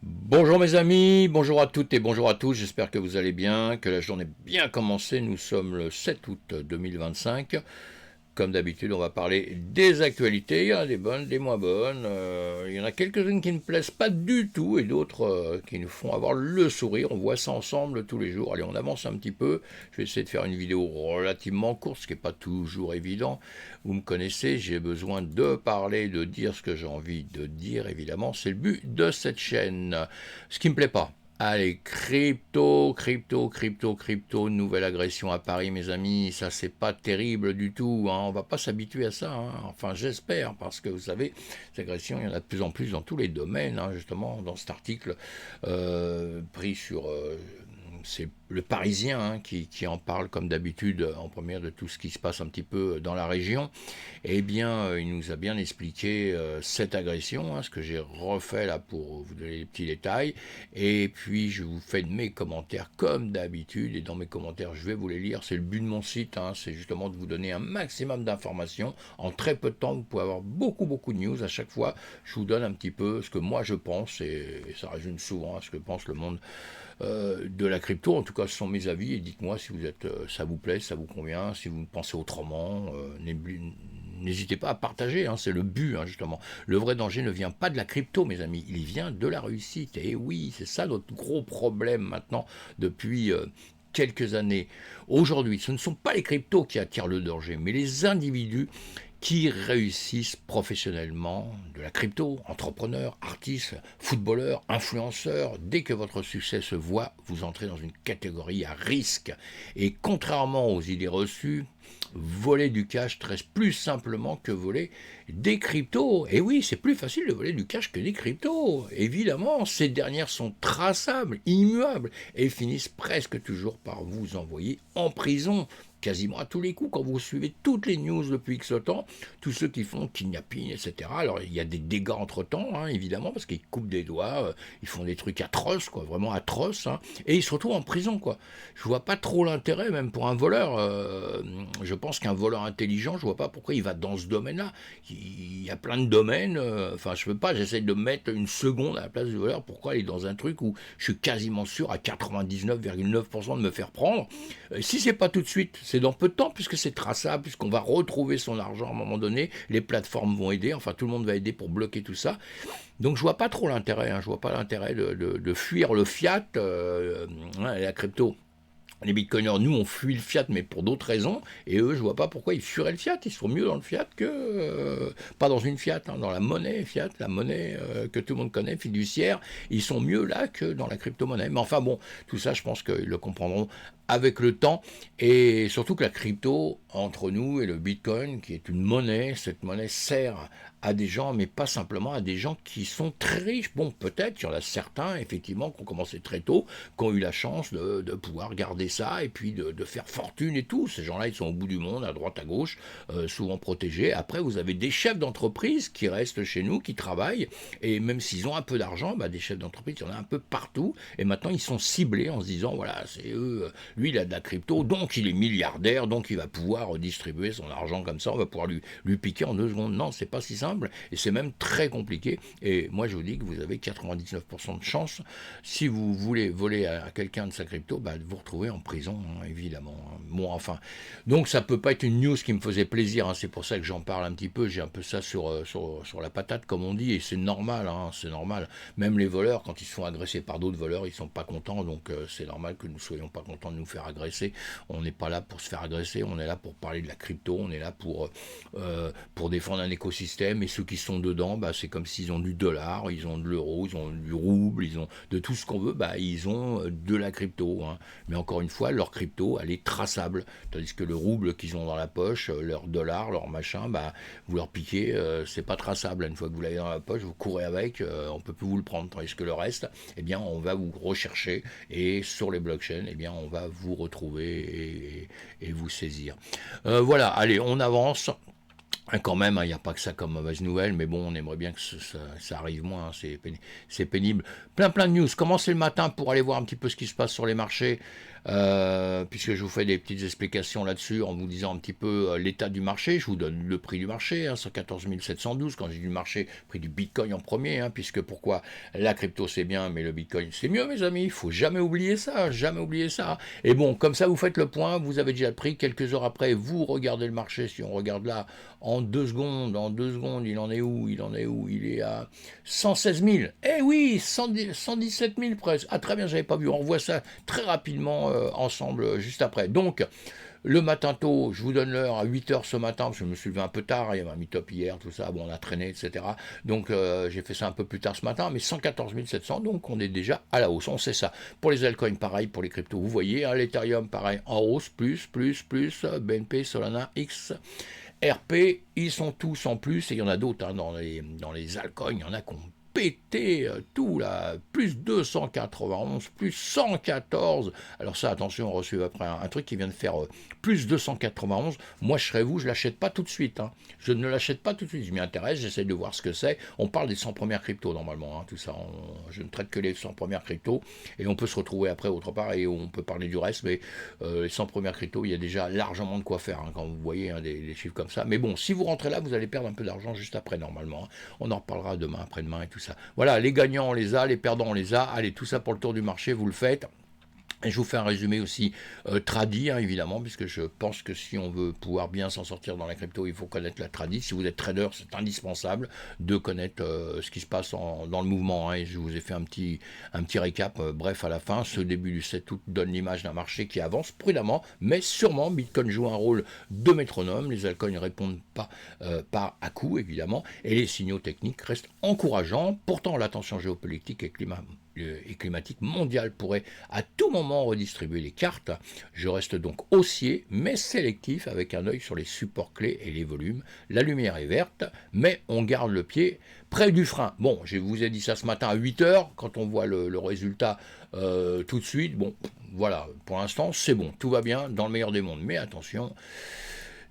Bonjour mes amis, bonjour à toutes et bonjour à tous, j'espère que vous allez bien, que la journée est bien commencée, nous sommes le 7 août 2025. Comme d'habitude, on va parler des actualités, il y en a des bonnes, des moins bonnes, il y en a quelques-unes qui ne plaisent pas du tout et d'autres qui nous font avoir le sourire, on voit ça ensemble tous les jours. Allez, on avance un petit peu, je vais essayer de faire une vidéo relativement courte, ce qui n'est pas toujours évident. Vous me connaissez, j'ai besoin de parler, de dire ce que j'ai envie de dire, évidemment, c'est le but de cette chaîne. Ce qui me plaît pas, allez, crypto, nouvelle agression à Paris, mes amis, ça c'est pas terrible du tout, hein. On va pas s'habituer à ça, hein. Enfin j'espère, parce que vous savez, ces agressions, il y en a de plus en plus dans tous les domaines, hein, justement, dans cet article pris sur... c'est le Parisien hein, qui en parle comme d'habitude en première de tout ce qui se passe un petit peu dans la région. Eh bien, il nous a bien expliqué cette agression, hein, ce que j'ai refait là pour vous donner les petits détails. Et puis, je vous fais de mes commentaires comme d'habitude. Et dans mes commentaires, je vais vous les lire. C'est le but de mon site, hein, c'est justement de vous donner un maximum d'informations. En très peu de temps, vous pouvez avoir beaucoup de news. À chaque fois, je vous donne un petit peu ce que moi je pense. Et ça résume souvent à ce que pense le monde de la crypto. En tout cas, ce sont mes avis. Et dites-moi si vous êtes, ça vous plaît, ça vous convient, si vous pensez autrement. N'hésitez pas à partager, hein, c'est le but, hein, justement. Le vrai danger ne vient pas de la crypto, mes amis, il vient de la réussite. Et oui, c'est ça notre gros problème maintenant depuis quelques années. Aujourd'hui, ce ne sont pas les cryptos qui attirent le danger, mais les individus qui réussissent professionnellement de la crypto, entrepreneurs, artistes, footballeurs, influenceurs. Dès que votre succès se voit, vous entrez dans une catégorie à risque. Et contrairement aux idées reçues, voler du cash reste plus simplement que voler des cryptos. Et oui, c'est plus facile de voler du cash que des cryptos. Évidemment, ces dernières sont traçables, immuables, et finissent presque toujours par vous envoyer en prison quasiment à tous les coups, quand vous suivez toutes les news depuis X temps, tous ceux qui font kidnapping, etc. Alors il y a des dégâts entre-temps, hein, évidemment, parce qu'ils coupent des doigts, ils font des trucs atroces, quoi, vraiment atroces, hein, et ils se retrouvent en prison, quoi. Je vois pas trop l'intérêt, même pour un voleur, je pense qu'un voleur intelligent, je vois pas pourquoi il va dans ce domaine-là. Il y a plein de domaines, enfin je veux pas, j'essaie de mettre une seconde à la place du voleur, pourquoi aller dans un truc où je suis quasiment sûr à 99,9% de me faire prendre. Si c'est pas tout de suite, c'est dans peu de temps, puisque c'est traçable, puisqu'on va retrouver son argent à un moment donné, les plateformes vont aider, enfin tout le monde va aider pour bloquer tout ça. Donc je vois pas trop l'intérêt, hein, je vois pas l'intérêt de fuir le fiat, la crypto. Les bitcoiners, nous, on fuit le fiat, mais pour d'autres raisons. Et eux, je vois pas pourquoi ils fuiraient le fiat. Ils sont mieux dans le fiat que pas dans une fiat, hein, dans la monnaie fiat, la monnaie que tout le monde connaît, fiduciaire. Ils sont mieux là que dans la crypto-monnaie. Mais enfin bon, tout ça, je pense qu'ils le comprendront avec le temps. Et surtout que la crypto, entre nous et le bitcoin, qui est une monnaie, cette monnaie sert à des gens, mais pas simplement à des gens qui sont très riches. Bon, peut-être, il y en a certains, effectivement, qui ont commencé très tôt, qui ont eu la chance de pouvoir garder ça et puis de faire fortune et tout. Ces gens-là, ils sont au bout du monde, à droite, à gauche, souvent protégés. Après, vous avez des chefs d'entreprise qui restent chez nous, qui travaillent, et même s'ils ont un peu d'argent, bah, des chefs d'entreprise, il y en a un peu partout, et maintenant, ils sont ciblés en se disant, voilà, c'est eux, lui, il a de la crypto, donc il est milliardaire, donc il va pouvoir distribuer son argent comme ça, on va pouvoir lui piquer en 2 secondes. Non, c'est pas si simple, et c'est même très compliqué. Et moi, je vous dis que vous avez 99% de chance, si vous voulez voler à quelqu'un de sa crypto, bah, de vous retrouver en prison, hein, évidemment. Bon, enfin, donc ça peut pas être une news qui me faisait plaisir, hein, c'est pour ça que j'en parle un petit peu, j'ai un peu ça sur la patate, comme on dit, et c'est normal, hein, c'est normal. Même les voleurs, quand ils se font agresser par d'autres voleurs, ils sont pas contents, donc c'est normal que nous soyons pas contents de nous faire agresser. On n'est pas là pour se faire agresser, on est là pour parler de la crypto, on est là pour défendre un écosystème, et ceux qui sont dedans, bah, c'est comme s'ils ont du dollar, ils ont de l'euro, ils ont du rouble, ils ont de tout ce qu'on veut, bah, ils ont de la crypto, hein. Mais encore une fois, leur crypto, elle est traçable, tandis que le rouble qu'ils ont dans la poche, leur dollar, leur machin, bah, vous leur piquez, c'est pas traçable. Une fois que vous l'avez dans la poche, vous courez avec, on peut plus vous le prendre, tandis que le reste, eh bien, on va vous rechercher, et sur les blockchains, eh bien, on va vous retrouver et vous saisir. Voilà, allez, on avance. Quand même, il n'y a pas que ça comme mauvaise nouvelle, mais bon, on aimerait bien que ça arrive moins, hein, c'est pénible. Plein de news. Commencez le matin pour aller voir un petit peu ce qui se passe sur les marchés, puisque je vous fais des petites explications là-dessus en vous disant un petit peu l'état du marché. Je vous donne le prix du marché, hein, 114 712. Quand j'ai dit du marché, prix du Bitcoin en premier, hein, puisque pourquoi la crypto c'est bien, mais le Bitcoin c'est mieux, mes amis. Il faut jamais oublier ça, jamais oublier ça. Et bon, comme ça, vous faites le point, vous avez déjà le prix. Quelques heures après, vous regardez le marché. Si on regarde là, en 2 secondes, il en est où? Il est à 116 000. Eh oui, 117 000 presque. Ah très bien, j'avais pas vu. On revoit ça très rapidement ensemble juste après. Donc, le matin tôt, je vous donne l'heure à 8 heures ce matin, parce que je me suis levé un peu tard, il y avait un meet-up hier, tout ça, bon, on a traîné, etc. Donc j'ai fait ça un peu plus tard ce matin, mais 114 700, donc on est déjà à la hausse, on sait ça. Pour les altcoins, pareil, pour les cryptos, vous voyez, hein, l'Ethereum, pareil, en hausse, plus, BNP, Solana, X, RP, ils sont tous en plus, et il y en a d'autres hein, dans les altcoins, il y en a qu'on pété tout là, plus 291, plus 114. Alors ça, attention, on reçoit après un truc qui vient de faire plus 291. Moi, je serais vous, je l'achète pas tout de suite. Hein. Je ne l'achète pas tout de suite. Je m'y intéresse, j'essaie de voir ce que c'est. On parle des 100 premières cryptos normalement, hein, tout ça. Je ne traite que les 100 premières cryptos et on peut se retrouver après autre part et on peut parler du reste. Mais les 100 premières cryptos, il y a déjà largement de quoi faire hein, quand vous voyez hein, des chiffres comme ça. Mais bon, si vous rentrez là, vous allez perdre un peu d'argent juste après normalement. Hein. On en reparlera demain, après-demain et tout ça. Voilà, les gagnants on les a, les perdants on les a. Allez, tout ça pour le tour du marché, vous le faites. Et je vous fais un résumé aussi tradi, hein, évidemment, puisque je pense que si on veut pouvoir bien s'en sortir dans la crypto, il faut connaître la tradi. Si vous êtes trader, c'est indispensable de connaître ce qui se passe dans le mouvement. Hein, et je vous ai fait un petit récap, bref, à la fin. Ce début du 7 août donne l'image d'un marché qui avance prudemment, mais sûrement. Bitcoin joue un rôle de métronome. Les altcoins ne répondent pas par à coup, évidemment. Et les signaux techniques restent encourageants. Pourtant, la tension géopolitique et climatique mondiale pourrait à tout moment redistribuer les cartes. Je reste donc haussier, mais sélectif, avec un œil sur les supports clés et les volumes. La lumière est verte, mais on garde le pied près du frein. Bon, je vous ai dit ça ce matin à 8 heures, quand on voit le résultat tout de suite, bon, voilà, pour l'instant, c'est bon, tout va bien, dans le meilleur des mondes. Mais attention,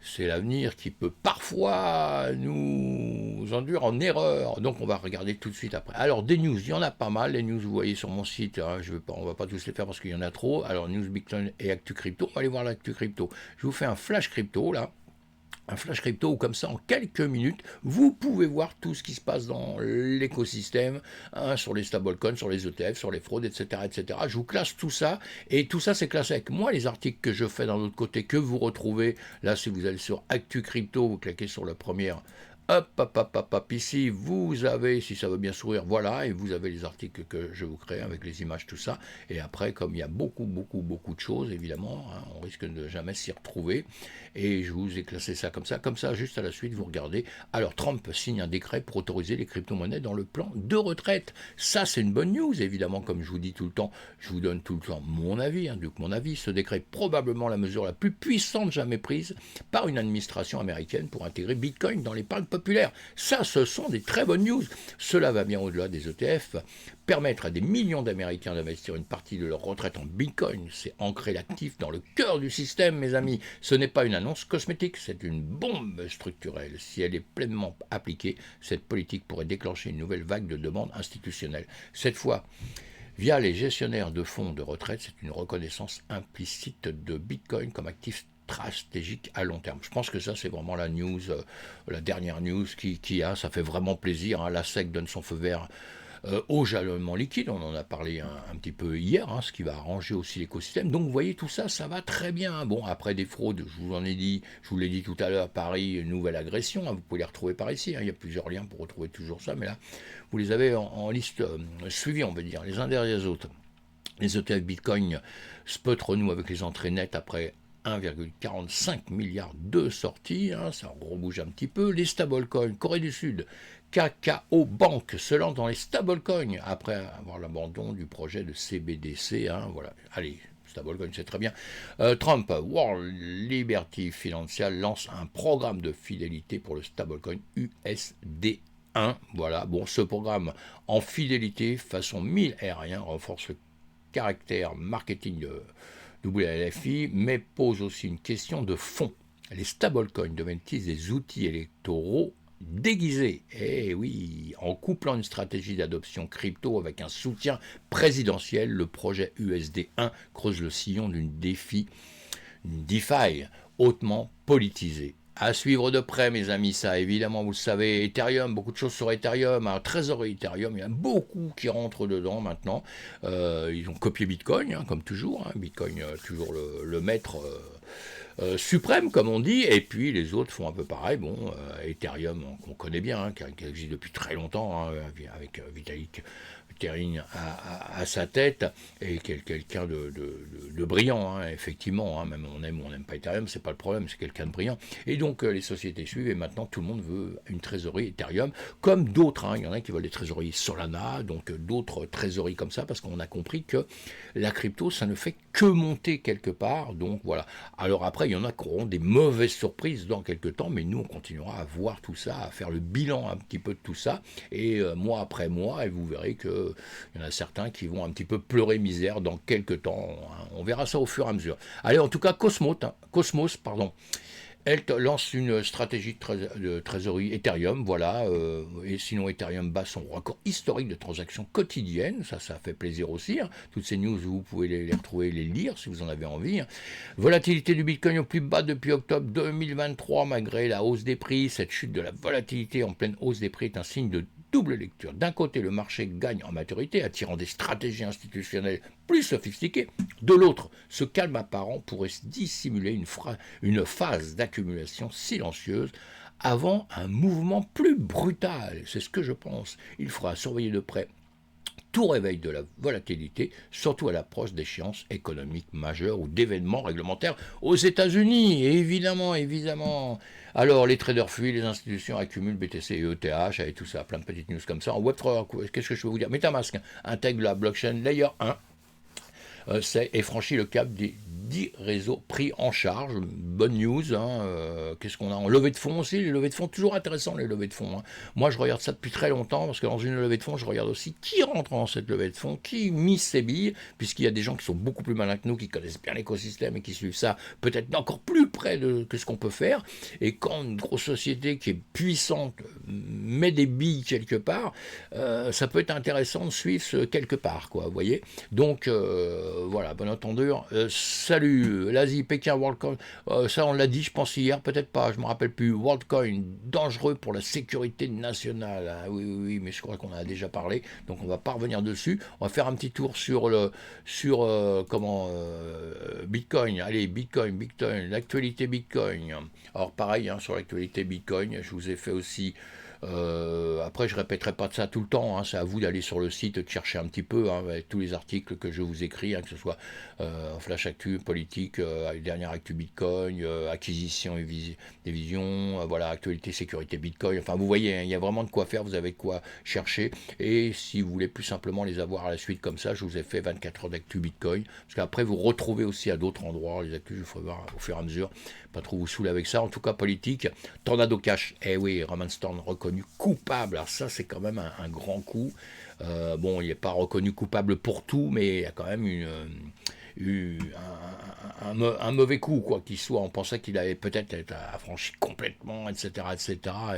c'est l'avenir qui peut parfois nous induire en erreur. Donc on va regarder tout de suite après. Alors des news, il y en a pas mal. Les news, vous voyez sur mon site, hein, on ne va pas tous les faire parce qu'il y en a trop. Alors news Bitcoin et Actu Crypto, on va aller voir l'Actu Crypto. Je vous fais un flash crypto là. Un flash crypto où comme ça en quelques minutes vous pouvez voir tout ce qui se passe dans l'écosystème hein, sur les stablecoins, sur les ETF, sur les fraudes, etc. Je vous classe tout ça et tout ça c'est classé avec moi les articles que je fais dans l'autre côté que vous retrouvez là si vous allez sur Actu Crypto, vous cliquez sur le premier hop, ici, vous avez, si ça veut bien sourire, voilà, et vous avez les articles que je vous crée avec les images, tout ça. Et après, comme il y a beaucoup de choses, évidemment, hein, on risque de jamais s'y retrouver. Et je vous ai classé ça, comme ça, juste à la suite, vous regardez. Alors, Trump signe un décret pour autoriser les crypto-monnaies dans le plan de retraite. Ça, c'est une bonne news, évidemment, comme je vous dis tout le temps, je vous donne tout le temps mon avis, hein, donc mon avis, ce décret est probablement la mesure la plus puissante jamais prise par une administration américaine pour intégrer Bitcoin dans l'épargne populaire. Ça, ce sont des très bonnes news. Cela va bien au-delà des ETF. Permettre à des millions d'Américains d'investir une partie de leur retraite en Bitcoin, c'est ancrer l'actif dans le cœur du système, mes amis. Ce n'est pas une annonce cosmétique, c'est une bombe structurelle. Si elle est pleinement appliquée, cette politique pourrait déclencher une nouvelle vague de demandes institutionnelles. Cette fois, via les gestionnaires de fonds de retraite, c'est une reconnaissance implicite de Bitcoin comme actif stratégique à long terme. Je pense que ça, c'est vraiment la news, la dernière news qui a, ça fait vraiment plaisir. Hein. La SEC donne son feu vert au jalonnement liquide, on en a parlé un petit peu hier, hein, ce qui va arranger aussi l'écosystème. Donc vous voyez, tout ça, ça va très bien. Bon, après des fraudes, je vous l'ai dit tout à l'heure, Paris, une nouvelle agression, hein, vous pouvez les retrouver par ici, hein, il y a plusieurs liens pour retrouver toujours ça, mais là, vous les avez en liste suivie, on va dire, les uns derrière les autres. Les ETF Bitcoin spot renoue avec les entrées nettes après 1,45 milliard de sorties, hein, ça rebouge un petit peu. Les stablecoins, Corée du Sud, Kakao Bank se lance dans les stablecoins après avoir l'abandon du projet de CBDC. Hein, voilà. Allez, stablecoin, c'est très bien. Trump, World Liberty Financial lance un programme de fidélité pour le stablecoin USD1. Voilà, bon, ce programme en fidélité façon 1000 aérien renforce le caractère marketing de WLFI, mais pose aussi une question de fond. Les stablecoins deviennent-ils des outils électoraux déguisés? Eh oui, en couplant une stratégie d'adoption crypto avec un soutien présidentiel, le projet USD1 creuse le sillon une DeFi hautement politisée. À suivre de près, mes amis, ça évidemment, vous le savez, Ethereum, beaucoup de choses sur Ethereum, un trésorerie Ethereum, il y a beaucoup qui rentrent dedans maintenant. Ils ont copié Bitcoin, hein, comme toujours, hein. Bitcoin, toujours le maître suprême, comme on dit, et puis les autres font un peu pareil. Bon, Ethereum, qu'on connaît bien, hein, qui existe depuis très longtemps, hein, avec Vitalik Buterin à sa tête, et quelqu'un de brillant, hein, effectivement, hein, même on aime ou on n'aime pas Ethereum, c'est pas le problème, c'est quelqu'un de brillant. Et donc les sociétés suivent, et maintenant tout le monde veut une trésorerie Ethereum, comme d'autres, hein, il y en a qui veulent des trésoreries Solana, donc d'autres trésoreries comme ça, parce qu'on a compris que la crypto, ça ne fait que monter quelque part, donc voilà. Alors après, il y en a qui auront des mauvaises surprises dans quelques temps, mais nous, on continuera à voir tout ça, à faire le bilan un petit peu de tout ça, et mois après mois, et vous verrez qu'il y en a certains qui vont un petit peu pleurer misère dans quelques temps. Hein. On verra ça au fur et à mesure. Allez, en tout cas, Cosmos, elle lance une stratégie de trésorerie Ethereum, voilà, et sinon Ethereum bat son record historique de transactions quotidiennes, ça fait plaisir aussi, hein. Toutes ces news, vous pouvez les retrouver, les lire si vous en avez envie. Hein. Volatilité du Bitcoin au plus bas depuis octobre 2023, malgré la hausse des prix. Cette chute de la volatilité en pleine hausse des prix est un signe de double lecture. D'un côté, le marché gagne en maturité, attirant des stratégies institutionnelles plus sophistiquées. De l'autre, ce calme apparent pourrait dissimuler une phase d'accumulation silencieuse avant un mouvement plus brutal. C'est ce que je pense. Il faudra surveiller de près tout réveil de la volatilité, surtout à l'approche d'échéances économiques majeures ou d'événements réglementaires aux États-Unis. Évidemment. Alors, les traders fuient, les institutions accumulent BTC et ETH, et tout ça, plein de petites news comme ça. En Web3, qu'est-ce que je peux vous dire? MetaMask intègre la blockchain Layer 1 et franchit le cap des 10 réseaux pris en charge. Bonne news. Hein, qu'est-ce qu'on a en levée de fonds aussi? Les levées de fonds, toujours intéressant les levées de fonds. Hein. Moi, je regarde ça depuis très longtemps parce que dans une levée de fonds, je regarde aussi qui rentre dans cette levée de fonds, qui mise ses billes, puisqu'il y a des gens qui sont beaucoup plus malins que nous, qui connaissent bien l'écosystème et qui suivent ça peut-être encore plus près que ce qu'on peut faire. Et quand une grosse société qui est puissante met des billes quelque part, ça peut être intéressant de suivre ce quelque part, quoi, vous voyez. Donc, voilà, bon entendeur. Salut, l'Asie, Pékin, WorldCoin. Ça, on l'a dit, je pense hier, peut-être pas, je me rappelle plus. WorldCoin, dangereux pour la sécurité nationale. Ah, oui, mais je crois qu'on en a déjà parlé, donc on va pas revenir dessus. On va faire un petit tour sur Bitcoin. Allez, Bitcoin, l'actualité Bitcoin. Alors pareil, hein, sur l'actualité Bitcoin, je vous ai fait aussi. Après, je répéterai pas de ça tout le temps. Hein, c'est à vous d'aller sur le site, de chercher un petit peu hein, avec tous les articles que je vous écris, hein, que ce soit Flash Actu, politique, dernière actu Bitcoin, acquisition et des visions, voilà, actualité, sécurité Bitcoin. Enfin, vous voyez, hein, il y a vraiment de quoi faire. Vous avez de quoi chercher. Et si vous voulez plus simplement les avoir à la suite comme ça, je vous ai fait 24 heures d'actu Bitcoin. Parce qu'après, vous retrouvez aussi à d'autres endroits les actus. Je vous ferai voir au fur et à mesure. Pas trop vous saouler avec ça. En tout cas, politique. Tornado Cash. Eh oui, Roman Storm reconnu coupable. Alors ça, c'est quand même un grand coup. Bon, il n'est pas reconnu coupable pour tout, mais il y a quand même un mauvais coup, quoi qu'il soit. On pensait qu'il allait peut-être être affranchi complètement, etc.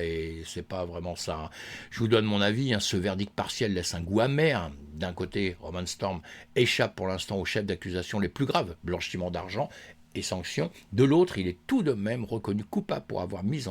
Et c'est pas vraiment ça. Hein. Je vous donne mon avis. Hein, ce verdict partiel laisse un goût amer. D'un côté, Roman Storm échappe pour l'instant aux chefs d'accusation les plus graves, blanchiment d'argent et sanctions. De l'autre, il est tout de même reconnu coupable pour avoir mis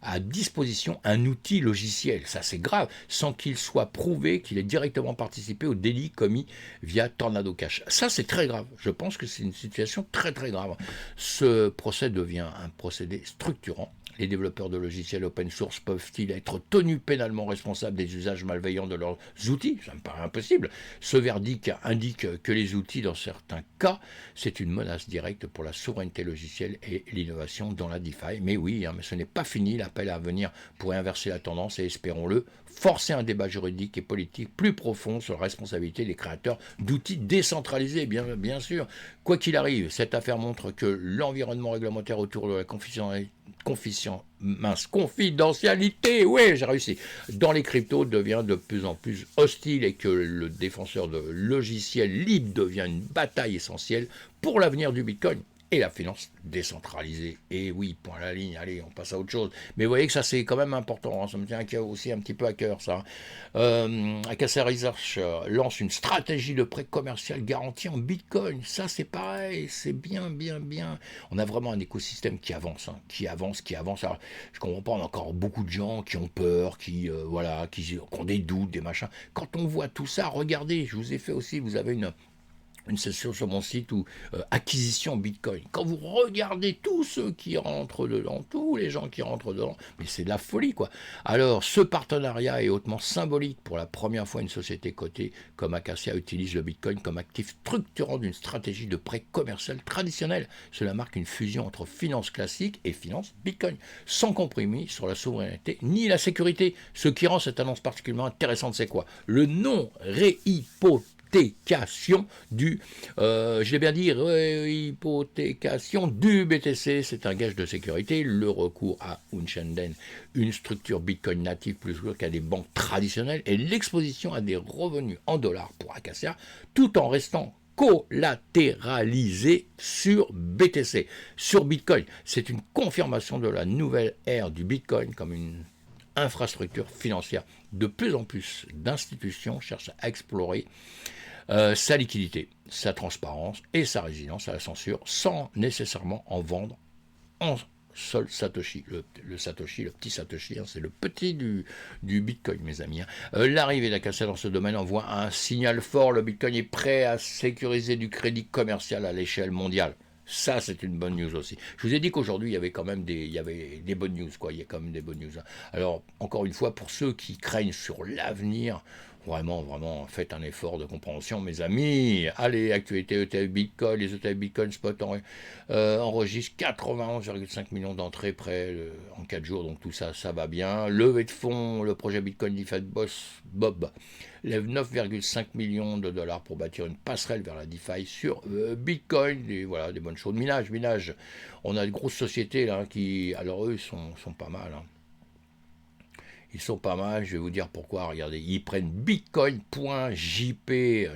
à disposition un outil logiciel. Ça, c'est grave, sans qu'il soit prouvé qu'il ait directement participé au délit commis via Tornado Cash. Ça, c'est très grave. Je pense que c'est une situation très, très grave. Ce procès devient un procédé structurant. Les développeurs de logiciels open source peuvent-ils être tenus pénalement responsables des usages malveillants de leurs outils? Ça me paraît impossible. Ce verdict indique que les outils, dans certains cas, c'est une menace directe pour la souveraineté logicielle et l'innovation dans la DeFi. Mais oui, hein, mais ce n'est pas fini. L'appel à venir pourrait inverser la tendance et, espérons-le, forcer un débat juridique et politique plus profond sur la responsabilité des créateurs d'outils décentralisés, bien sûr. Quoi qu'il arrive, cette affaire montre que l'environnement réglementaire autour de la confidentialité, oui, j'ai réussi, dans les cryptos devient de plus en plus hostile et que le défenseur de logiciels libres devient une bataille essentielle pour l'avenir du Bitcoin et la finance décentralisée. Et oui, point à la ligne, allez, on passe à autre chose. Mais vous voyez que ça, c'est quand même important, hein, ça me tient aussi un petit peu à cœur, ça. Acacia Research lance une stratégie de prêt commercial garanti en Bitcoin. Ça, c'est pareil, c'est bien, bien, bien. On a vraiment un écosystème qui avance, hein, qui avance, qui avance. Alors, je comprends pas, on a encore beaucoup de gens qui ont peur, voilà, qui ont des doutes, des machins. Quand on voit tout ça, regardez, je vous ai fait aussi, vous avez une session sur mon site où acquisition Bitcoin. Quand vous regardez tous ceux qui rentrent dedans, tous les gens qui rentrent dedans, mais c'est de la folie quoi. Alors ce partenariat est hautement symbolique. Pour la première fois, une société cotée comme Acacia utilise le Bitcoin comme actif structurant d'une stratégie de prêt commercial traditionnelle. Cela marque une fusion entre finance classique et finance Bitcoin, sans compromis sur la souveraineté ni la sécurité. Ce qui rend cette annonce particulièrement intéressante, c'est quoi? Le non-réhypothècation du, je l'ai bien dit, hypothécation du BTC, c'est un gage de sécurité. Le recours à Unshenden, une structure Bitcoin native plus sûre qu'à des banques traditionnelles, et l'exposition à des revenus en dollars pour Acacia, tout en restant collatéralisé sur BTC, sur Bitcoin. C'est une confirmation de la nouvelle ère du Bitcoin comme une infrastructure financière. De plus en plus d'institutions cherchent à explorer sa liquidité, sa transparence et sa résilience à la censure sans nécessairement en vendre en seul Satoshi. Le Satoshi, le petit Satoshi, hein, c'est le petit du Bitcoin, mes amis. Hein. L'arrivée d'Acacia dans ce domaine envoie un signal fort. Le Bitcoin est prêt à sécuriser du crédit commercial à l'échelle mondiale. Ça, c'est une bonne news aussi. Je vous ai dit qu'aujourd'hui, il y avait quand même des bonnes news, quoi. Il y a quand même des bonnes news. Hein. Alors, encore une fois, pour ceux qui craignent sur l'avenir, vraiment, vraiment, faites un effort de compréhension, mes amis. Allez, actualité ETF Bitcoin, les ETF Bitcoin Spot enregistrent 91,5 millions d'entrées près en 4 jours, donc tout ça, ça va bien. Levée de fonds, le projet Bitcoin DeFi Boss Bob lève 9,5 millions de dollars pour bâtir une passerelle vers la DeFi sur Bitcoin. Et voilà, des bonnes choses. Minage. On a de grosses sociétés là qui, alors eux, sont pas mal. Hein. Ils sont pas mal, je vais vous dire pourquoi. Regardez, ils prennent bitcoin.jp,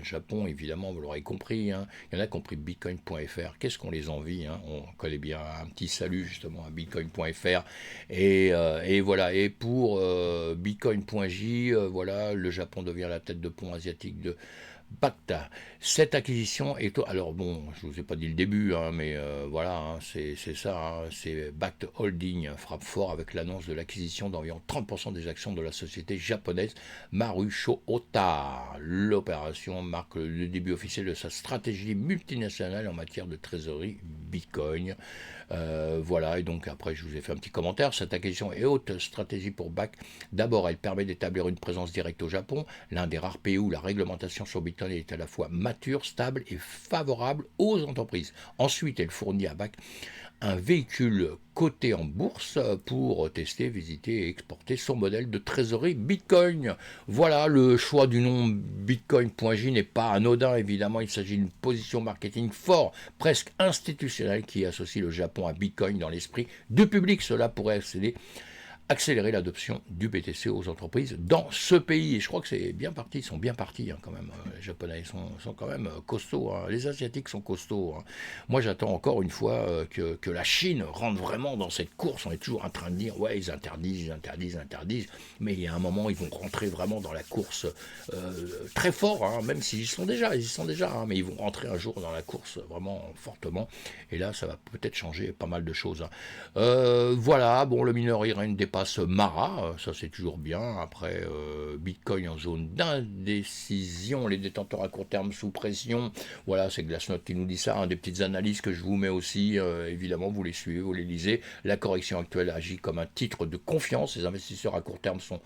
Japon évidemment, vous l'aurez compris. Hein. Il y en a qui ont pris bitcoin.fr. Qu'est-ce qu'on les envie, hein. On connaît bien un petit salut justement à bitcoin.fr. Et voilà, et pour bitcoin.j, voilà, le Japon devient la tête de pont asiatique de Bacta. Cette acquisition est... Alors bon, je ne vous ai pas dit le début, hein, mais voilà, hein, c'est ça. Hein, c'est Bacta Holding frappe fort avec l'annonce de l'acquisition d'environ 30% des actions de la société japonaise Marusho Ota. L'opération marque le début officiel de sa stratégie multinationale en matière de trésorerie Bitcoin. Voilà, et donc après je vous ai fait un petit commentaire. Cette acquisition est haute stratégie pour BAC. D'abord, elle permet d'établir une présence directe au Japon, l'un des rares pays où la réglementation sur Bitcoin est à la fois mature, stable et favorable aux entreprises. Ensuite, elle fournit à BAC un véhicule coté en bourse pour tester, visiter et exporter son modèle de trésorerie Bitcoin. Voilà, le choix du nom Bitcoin.j n'est pas anodin, évidemment. Il s'agit d'une position marketing fort, presque institutionnelle, qui associe le Japon à Bitcoin dans l'esprit du public. Cela pourrait accélérer l'adoption du BTC aux entreprises dans ce pays. Et je crois que c'est bien parti, ils sont bien partis hein, quand même. Les Japonais sont quand même costauds, hein. Les Asiatiques sont costauds. Hein. Moi j'attends encore une fois que la Chine rentre vraiment dans cette course. On est toujours en train de dire, ouais ils interdisent, mais il y a un moment ils vont rentrer vraiment dans la course très fort, hein, même s'ils y sont déjà, hein, mais ils vont rentrer un jour dans la course vraiment fortement. Et là ça va peut-être changer pas mal de choses. Hein. Voilà, bon le mineur Irène dépasse Mara, ça c'est toujours bien. Après Bitcoin en zone d'indécision, les détenteurs à court terme sous pression. Voilà, c'est Glassnode qui nous dit ça. Hein, des petites analyses que je vous mets aussi. Évidemment, vous les suivez, vous les lisez. La correction actuelle agit comme un titre de confiance. Les investisseurs à court terme sont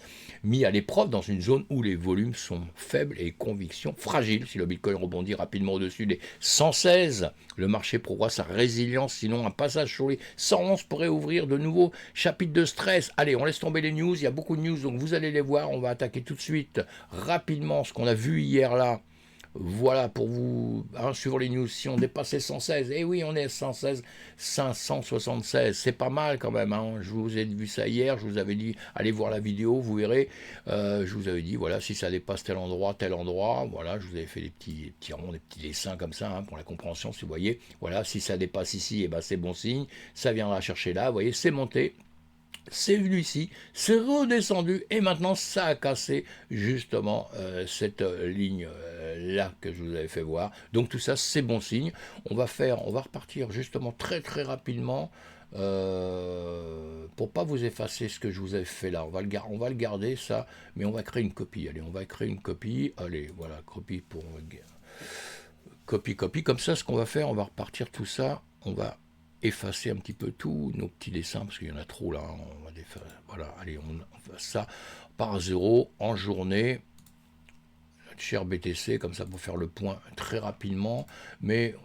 mis à l'épreuve dans une zone où les volumes sont faibles et convictions fragiles. Si le Bitcoin rebondit rapidement au-dessus des 116, le marché prouvera sa résilience. Sinon, un passage sur les 111 pourrait ouvrir de nouveaux chapitres de stress. Allez, on laisse tomber les news, il y a beaucoup de news, donc vous allez les voir, on va attaquer tout de suite, rapidement, ce qu'on a vu hier là, Voilà pour vous, hein, suivant les news, si on dépassait 116, et oui, on est 116, 576, c'est pas mal quand même, hein. Je vous ai vu ça hier, je vous avais dit, allez voir la vidéo, vous verrez, je vous avais dit, voilà, si ça dépasse tel endroit, voilà, je vous avais fait des petits ronds, des petits dessins comme ça, hein, pour la compréhension, si vous voyez, voilà, si ça dépasse ici, et ben c'est bon signe, ça viendra chercher là, vous voyez, c'est monté, c'est venu ici, c'est redescendu et maintenant ça a cassé justement cette ligne là que je vous avais fait voir. Donc tout ça c'est bon signe. On va repartir justement très très rapidement pour pas vous effacer ce que je vous avais fait là. On va le garder ça, mais on va créer une copie. Allez, on va créer une copie. Allez, voilà, copie pour copie. Comme ça, ce qu'on va faire, on va repartir tout ça. On va effacer un petit peu tous nos petits dessins, parce qu'il y en a trop là, on va voilà, allez, on fait ça par zéro en journée, cher BTC, comme ça pour faire le point très rapidement, mais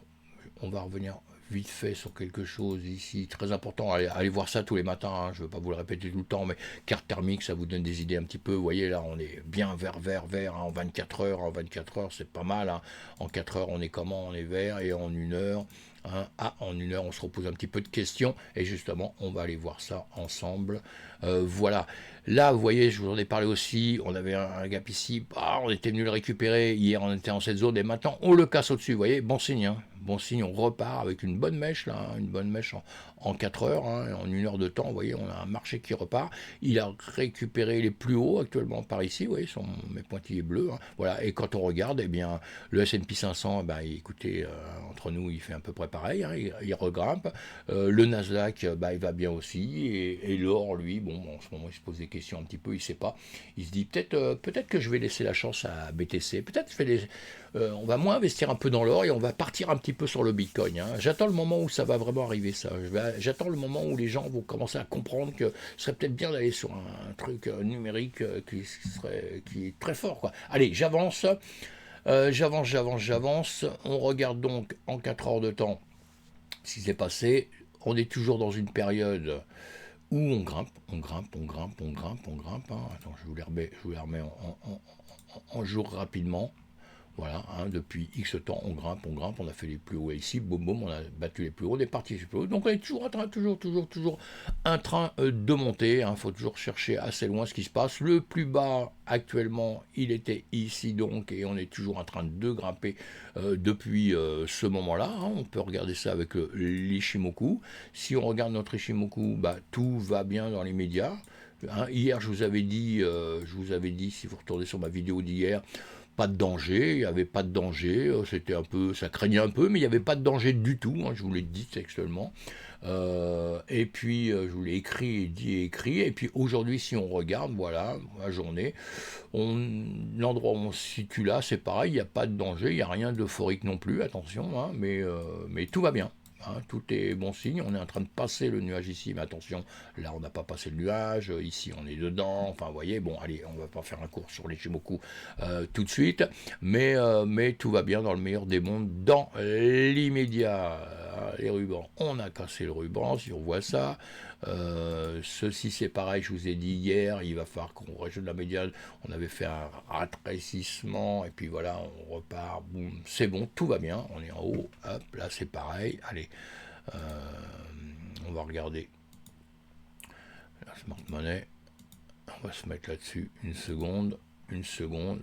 on va revenir vite fait sur quelque chose ici, très important, allez voir ça tous les matins, hein, je ne veux pas vous le répéter tout le temps, mais carte thermique, ça vous donne des idées un petit peu, vous voyez là, on est bien vert, hein, en 24 heures, c'est pas mal, hein. En 4 heures, on est comment, on est vert, et en 1 heure, hein, en 1 heure, on se repose un petit peu de questions, et justement, on va aller voir ça ensemble, voilà. Là, vous voyez, je vous en ai parlé aussi, on avait un gap ici, on était venu le récupérer, hier on était en cette zone, et maintenant on le casse au-dessus, vous voyez, bon signe, hein. Bon signe, on repart avec une bonne mèche, là, hein, une bonne mèche en 4 heures, hein, en 1 heure de temps, vous voyez, on a un marché qui repart. Il a récupéré les plus hauts actuellement par ici, vous voyez, mes pointillés bleus, hein, voilà, et quand on regarde, eh bien, le S&P 500, bah, écoutez, entre nous, il fait à peu près pareil, hein, il regrimpe, le Nasdaq, bah, il va bien aussi, et l'or, lui, bon, en ce moment, il se pose des questions un petit peu, il sait pas, il se dit peut-être que je vais laisser la chance à BTC, peut-être on va moins investir un peu dans l'or et on va partir un petit peu sur le Bitcoin, hein. J'attends le moment où ça va vraiment arriver, ça. J'attends le moment où les gens vont commencer à comprendre que ce serait peut-être bien d'aller sur un truc numérique qui est très fort, quoi. Allez, j'avance. On regarde donc en 4 heures de temps ce qui s'est passé. On est toujours dans une période où on grimpe, hein. Attends, je vous les remets en jour rapidement. Voilà, hein, depuis X temps, on grimpe, on a fait les plus hauts ici, boum, boum, on a battu les plus hauts, on est parti les plus hauts. Donc on est toujours en train, toujours en train de monter. Il faut toujours chercher assez loin ce qui se passe. Le plus bas actuellement, il était ici donc, et on est toujours en train de grimper depuis ce moment-là, hein. On peut regarder ça avec l'Ishimoku. Si on regarde notre Ishimoku, bah, tout va bien dans les médias. Hein, hier, je vous avais dit, si vous retournez sur ma vidéo d'hier, pas de danger, il n'y avait pas de danger, c'était un peu, ça craignait un peu, mais il n'y avait pas de danger du tout, hein, je vous l'ai dit textuellement. Et puis, je vous l'ai écrit, et puis aujourd'hui, si on regarde, voilà, la journée, l'endroit où on se situe là, c'est pareil, il n'y a pas de danger, il n'y a rien d'euphorique non plus, attention, hein, mais tout va bien. Hein, tout est bon signe, on est en train de passer le nuage ici, mais attention, là on n'a pas passé le nuage, ici on est dedans, enfin vous voyez, bon allez, on va pas faire un cours sur les Shimoku tout de suite, mais tout va bien dans le meilleur des mondes, dans l'immédiat. Les rubans, on a cassé le ruban, si on voit ça, ceci c'est pareil, je vous ai dit hier, il va falloir qu'on rejoigne la médiane, on avait fait un rétrécissement, et puis voilà, on repart, boum, c'est bon, tout va bien, on est en haut, hop, là c'est pareil, allez, on va regarder la Smart Money, on va se mettre là-dessus, une seconde,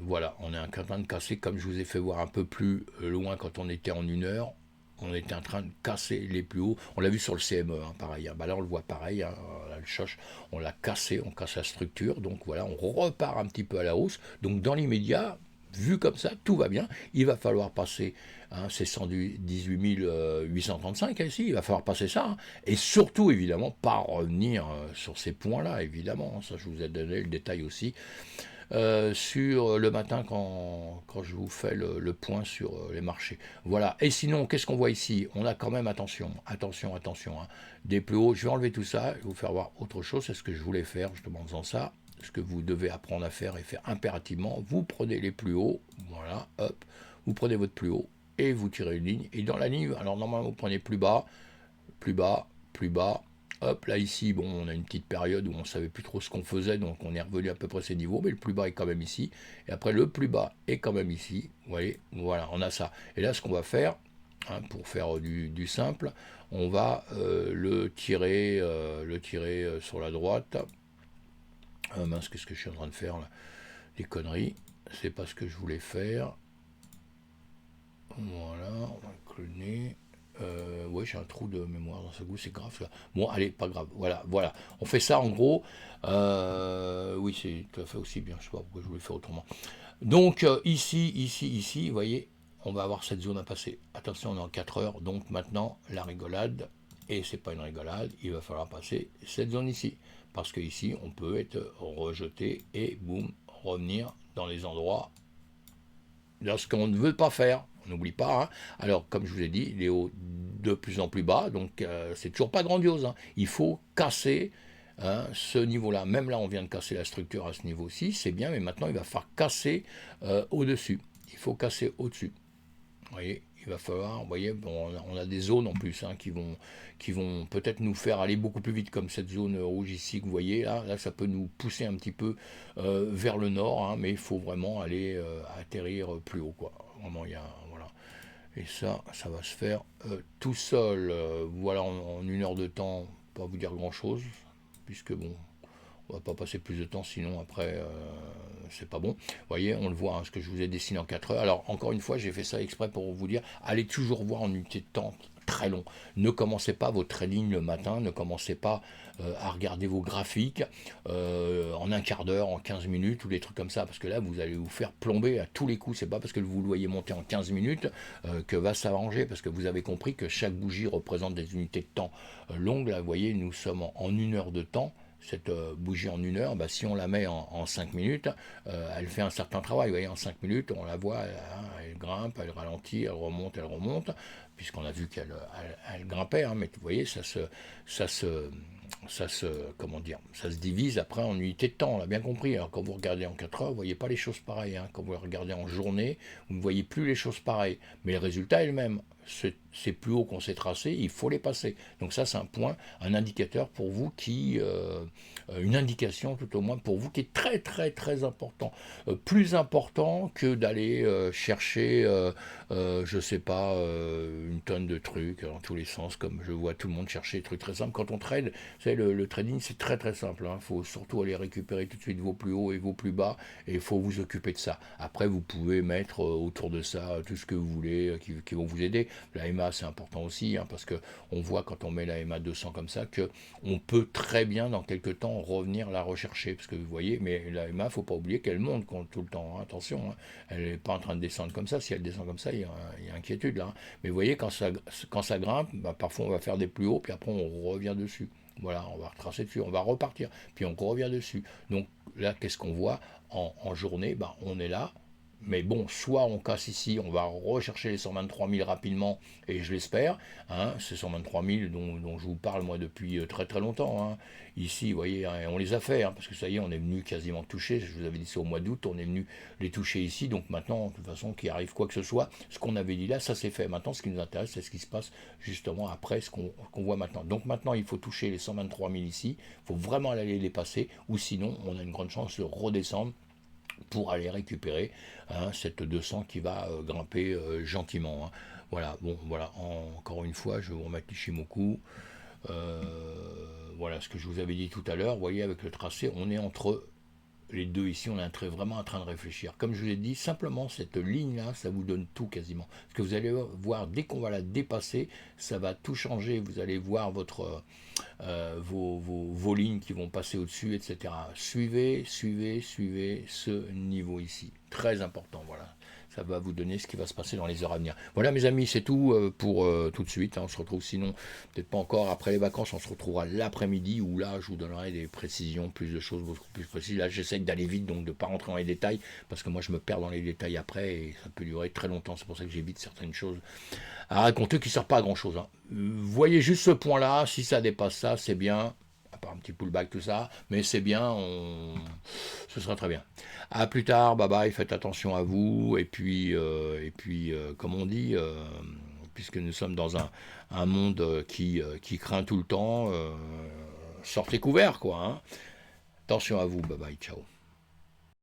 voilà, on est en train de casser, comme je vous ai fait voir un peu plus loin quand on était en 1 heure, on était en train de casser les plus hauts. On l'a vu sur le CME, hein, pareil. Hein. Bah là, on le voit pareil. Hein, là, le choche, on l'a cassé, on casse la structure. Donc voilà, on repart un petit peu à la hausse. Donc dans l'immédiat, vu comme ça, tout va bien. Il va falloir passer, hein, c'est 118 835 ici, il va falloir passer ça. Hein, et surtout, évidemment, pas revenir sur ces points-là, évidemment. Ça, je vous ai donné le détail aussi. Sur le matin quand je vous fais le point sur les marchés. Voilà. Et sinon, qu'est-ce qu'on voit ici? On a quand même, attention, hein, des plus hauts. Je vais enlever tout ça, je vais vous faire voir autre chose. C'est ce que je voulais faire, justement, en faisant ça. Ce que vous devez apprendre à faire et faire impérativement. Vous prenez les plus hauts, voilà, hop, vous prenez votre plus haut et vous tirez une ligne. Et dans la ligne, alors normalement, vous prenez plus bas, plus bas, plus bas, Hop, là ici, bon, on a une petite période où on ne savait plus trop ce qu'on faisait, donc on est revenu à peu près à ces niveaux, mais le plus bas est quand même ici, et après le plus bas est quand même ici, vous voyez, voilà, on a ça. Et là, ce qu'on va faire, hein, pour faire du simple, on va le tirer sur la droite. Mince, qu'est-ce que je suis en train de faire là? Des conneries, c'est pas ce que je voulais faire. Voilà, on va cloner. Ouais, j'ai un trou de mémoire dans ce goût, c'est grave ça. Bon, allez, pas grave. Voilà, voilà. On fait ça en gros. Oui, c'est tout à fait aussi bien. Je sais pas pourquoi je voulais faire autrement. Donc, ici, vous voyez, on va avoir cette zone à passer. Attention, on est en 4 heures. Donc, maintenant, la rigolade. Et c'est pas une rigolade, il va falloir passer cette zone ici. Parce que ici, on peut être rejeté et boum, revenir dans les endroits dans ce qu'on ne veut pas faire. On n'oublie pas. Hein. Alors, comme je vous ai dit, il est de plus en plus bas, donc c'est toujours pas grandiose. Hein. Il faut casser ce niveau-là. Même là, on vient de casser la structure à ce niveau-ci, c'est bien, mais maintenant, il va falloir casser au-dessus. Il faut casser au-dessus. Vous voyez, il va falloir, vous voyez, bon, on a des zones en plus hein, qui vont peut-être nous faire aller beaucoup plus vite, comme cette zone rouge ici que vous voyez, là ça peut nous pousser un petit peu vers le nord, hein, mais il faut vraiment aller atterrir plus haut, quoi. Vraiment, il y a, voilà. Et ça va se faire tout seul. Voilà, en 1 heure de temps, pas vous dire grand-chose, puisque bon, on va pas passer plus de temps, sinon après, c'est pas bon. Vous voyez, on le voit, hein, ce que je vous ai dessiné en 4 heures. Alors, encore une fois, j'ai fait ça exprès pour vous dire, allez toujours voir en unité de temps très long. Ne commencez pas votre trading le matin, ne commencez pas à regarder vos graphiques en un quart d'heure, en 15 minutes, ou des trucs comme ça, parce que là, vous allez vous faire plomber à tous les coups. C'est pas parce que vous le voyez monter en 15 minutes que va s'arranger, parce que vous avez compris que chaque bougie représente des unités de temps longues. Là, vous voyez, nous sommes en 1 heure de temps. Cette bougie en 1 heure, bah, si on la met en 5 minutes, elle fait un certain travail. Vous voyez, en 5 minutes, on la voit, elle grimpe, elle ralentit, elle remonte, puisqu'on a vu qu'elle grimpait. Hein, mais vous voyez, ça se, comment dire, ça se divise après en unités de temps, on l'a bien compris. Alors quand vous regardez en 4 heures, vous ne voyez pas les choses pareilles. Hein. Quand vous regardez en journée, vous ne voyez plus les choses pareilles. Mais le résultat est le même. C'est plus haut qu'on s'est tracé, il faut les passer. Donc ça, c'est un point, un indicateur pour vous une indication tout au moins pour vous qui est très très très important. Plus important que d'aller chercher, je sais pas, une tonne de trucs dans tous les sens, comme je vois tout le monde chercher des trucs très simples. Quand on trade, vous savez, le trading, c'est très très simple. Il faut surtout aller récupérer tout de suite vos plus hauts et vos plus bas, et il faut vous occuper de ça. Après, vous pouvez mettre autour de ça tout ce que vous voulez qui vont vous aider. La MA, c'est important aussi, hein, parce que on voit quand on met la MA 200 comme ça, que on peut très bien, dans quelques temps, revenir la rechercher. Parce que vous voyez, mais la MA, faut pas oublier qu'elle monte tout le temps. Hein, attention, hein, elle n'est pas en train de descendre comme ça. Si elle descend comme ça, il y a inquiétude là. Hein. Mais vous voyez, quand ça grimpe, bah, parfois on va faire des plus hauts, puis après on revient dessus. Voilà, on va retracer dessus, on va repartir, puis on revient dessus. Donc là, qu'est-ce qu'on voit en journée? Bah, on est là, mais bon, soit on casse ici, on va rechercher les 123 000 rapidement, et je l'espère, hein, ces 123 000 dont je vous parle moi depuis très très longtemps. Hein. Ici, vous voyez, hein, on les a fait, hein, parce que ça y est, on est venu quasiment toucher, je vous avais dit ça au mois d'août, on est venu les toucher ici, donc maintenant, de toute façon, qu'il arrive quoi que ce soit, ce qu'on avait dit là, ça c'est fait. Maintenant, ce qui nous intéresse, c'est ce qui se passe justement après, ce qu'on voit maintenant. Donc maintenant, il faut toucher les 123 000 ici, il faut vraiment aller les passer, ou sinon, on a une grande chance de redescendre pour aller récupérer hein, cette 200 qui va grimper gentiment. Hein. Voilà, bon, voilà, encore une fois, je vais vous remettre l'Ishimoku. Voilà ce que je vous avais dit tout à l'heure. Vous voyez, avec le tracé, on est entre les deux ici, on est vraiment en train de réfléchir. Comme je l'ai dit, simplement cette ligne-là, ça vous donne tout quasiment. Ce que vous allez voir, dès qu'on va la dépasser, ça va tout changer. Vous allez voir vos lignes qui vont passer au-dessus, etc. Suivez ce niveau ici. Très important, voilà. Ça va vous donner ce qui va se passer dans les heures à venir. Voilà mes amis, c'est tout pour tout de suite. Hein. On se retrouve sinon, peut-être pas encore après les vacances, on se retrouvera l'après-midi où là je vous donnerai des précisions, plus de choses beaucoup plus précises. Là j'essaie d'aller vite, donc de ne pas rentrer dans les détails, parce que moi je me perds dans les détails après et ça peut durer très longtemps. C'est pour ça que j'évite certaines choses à raconter qui ne servent pas à grand chose. Hein. Voyez juste ce point-là, si ça dépasse ça, c'est bien. À part un petit pullback, tout ça, mais c'est bien, ce sera très bien. À plus tard, bye bye, faites attention à vous, et puis comme on dit, puisque nous sommes dans un monde qui craint tout le temps. Sortez couverts, quoi. Hein. Attention à vous, bye bye, ciao.